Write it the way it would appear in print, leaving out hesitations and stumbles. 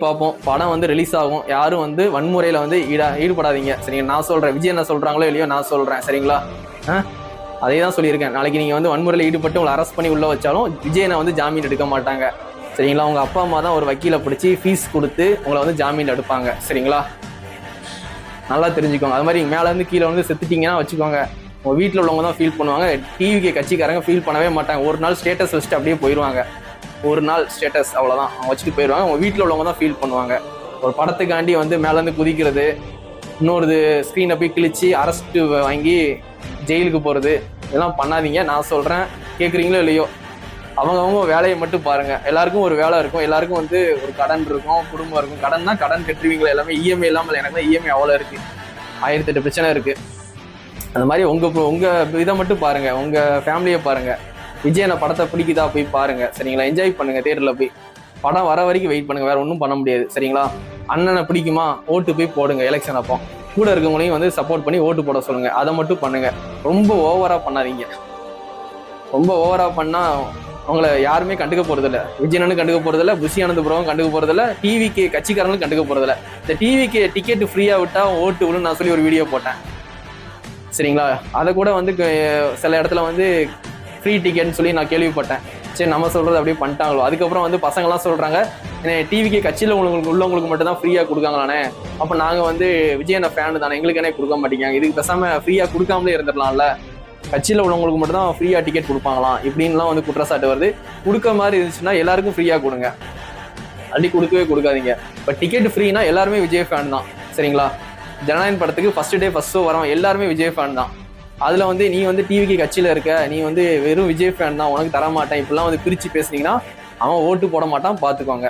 பார்ப்போம். படம் வந்து ரிலீஸ் ஆகும். யாரும் வந்து வன்முறையில வந்து ஈடுபடாதீங்க. சரிங்க, நான் சொல்றேன். விஜய் என்ன சொல்றாங்களோ இல்லையோ நான் சொல்றேன். சரிங்களா? அதே தான் சொல்லியிருக்கேன். நாளைக்கு நீங்க வந்து வன்முறையில் ஈடுபட்டு உங்களை அரெஸ்ட் பண்ணி உள்ள வச்சாலும் விஜயனை வந்து ஜாமீன் எடுக்க மாட்டாங்க. சரிங்களா? உங்க அப்பா அம்மா தான் ஒரு வக்கீலை பிடிச்சி ஃபீஸ் கொடுத்து உங்களை வந்து ஜாமீன் எடுப்பாங்க. சரிங்களா? நல்லா தெரிஞ்சுக்கோங்க. அது மாதிரி மேல இருந்து கீழே வந்து செத்துட்டீங்கன்னா வச்சுக்கோங்க, உங்க வீட்டில் உள்ளவங்க தான் ஃபீல் பண்ணுவாங்க. டிவிக்கு கட்சிக்காரங்க ஃபீல் பண்ணவே மாட்டாங்க. ஒரு நாள் ஸ்டேட்டஸ் வச்சுட்டு அப்படியே போயிடுவாங்க. ஒரு நாள் ஸ்டேட்டஸ் அவ்வளோதான் அவங்க வச்சுட்டு போயிடுவாங்க. உங்க வீட்டில் உள்ளவங்க தான் ஃபீல் பண்ணுவாங்க. ஒரு படத்துக்காண்டி வந்து மேலேருந்து குதிக்கிறது, இன்னொரு ஸ்க்ரீனை போய் கிழிச்சு அரெஸ்ட்டு வாங்கி ஜெயிலுக்கு போகிறது, இதெல்லாம் பண்ணாதீங்க. நான் சொல்கிறேன், கேட்குறீங்களோ இல்லையோ, அவங்கவுங்க வேலையை மட்டும் பாருங்க. எல்லாருக்கும் ஒரு வேலை இருக்கும், எல்லாருக்கும் வந்து ஒரு கடன் இருக்கும், குடும்பம் இருக்கும். கடன்னா கடன் கட்டுருவீங்களா? எல்லாமே இஎம்ஐ இல்லாமல் எனக்கு தான் இஎம்ஐ அவ்வளோ இருக்கு, 1008 பிரச்சனை இருக்கு. அந்த மாதிரி உங்க இதை மட்டும் பாருங்க, உங்க ஃபேமிலியை பாருங்க. விஜயனை படத்தை பிடிக்குதா போய் பாருங்க. சரிங்களா? என்ஜாய் பண்ணுங்க. தியேட்டரில் போய் படம் வர வரைக்கும் வெயிட் பண்ணுங்க. வேற ஒன்றும் பண்ண முடியாது. சரிங்களா? அண்ணனை பிடிக்குமா, ஓட்டு போய் போடுங்க. எலெக்ஷன் அப்போ கூட இருக்கவங்களையும் வந்து சப்போர்ட் பண்ணி ஓட்டு போட சொல்லுங்க. அதை மட்டும் பண்ணுங்க. ரொம்ப ஓவரா பண்ணாதீங்க. ரொம்ப ஓவரா பண்ணா அவங்கள யாருமே கண்டுக்க போறதில்ல. விஜயனு கண்டுக்க போறதில்ல, புஷி அனந்தபுரம் கண்டுக்க போறதில்ல, டிவிக்கு கட்சிக்காரங்களும் கண்டுக்க போறதில்ல. இந்த டிவிக்கு டிக்கெட் ஃப்ரீயா விட்டா ஓட்டு விழுன்னு நான் சொல்லி ஒரு வீடியோ போட்டேன். சரிங்களா? அதை கூட வந்து சில இடத்துல வந்து ஃப்ரீ டிக்கெட்னு சொல்லி நான் கேள்விப்பட்டேன். சரி, நம்ம சொல்றது அப்படியே பண்ணிட்டாங்களோ. அதுக்கப்புறம் வந்து பசங்கள்லாம் சொல்றாங்க, டிவிக்கு கட்சியில் உள்ளவங்களுக்கு மட்டும் தான் ஃப்ரீயா கொடுக்காங்களானே, அப்போ நாங்க வந்து விஜயன ஃபேனு தானே, எங்களுக்கு என்ன கொடுக்க மாட்டேங்காங்க, இதுக்கு பேசாம ஃப்ரீயா கொடுக்காமலே இருந்துடலாம்ல, கட்சியில் உள்ளவங்களுக்கு மட்டும் தான் ஃப்ரீயா டிக்கெட் கொடுப்பாங்களாம் இப்படின்லாம் வந்து குற்றச்சாட்டு வருது. கொடுக்க மாதிரி இருந்துச்சுன்னா எல்லாருக்கும் ஃப்ரீயா கொடுங்க, அப்படி கொடுக்கவே கொடுக்காதீங்க. இப்போ டிக்கெட் ஃப்ரீனா எல்லாருமே விஜய் ஃபேன் தான். சரிங்களா? ஜனநாயகன் படத்துக்கு ஃபர்ஸ்ட் டே ஃபர்ஸ்ட் ஷோ வரோம், எல்லாருமே விஜய் ஃபேன் தான். அதுல வந்து நீ வந்து டிவிக்கு கட்சியில இருக்க, நீ வந்து வெறும் விஜய் ஃபேன் தான், உனக்கு தர மாட்டேன், இப்படிலாம் வந்து பிரிச்சு பேசுனீங்கன்னா அவன் ஓட்டு போட மாட்டான், பாத்துக்கோங்க.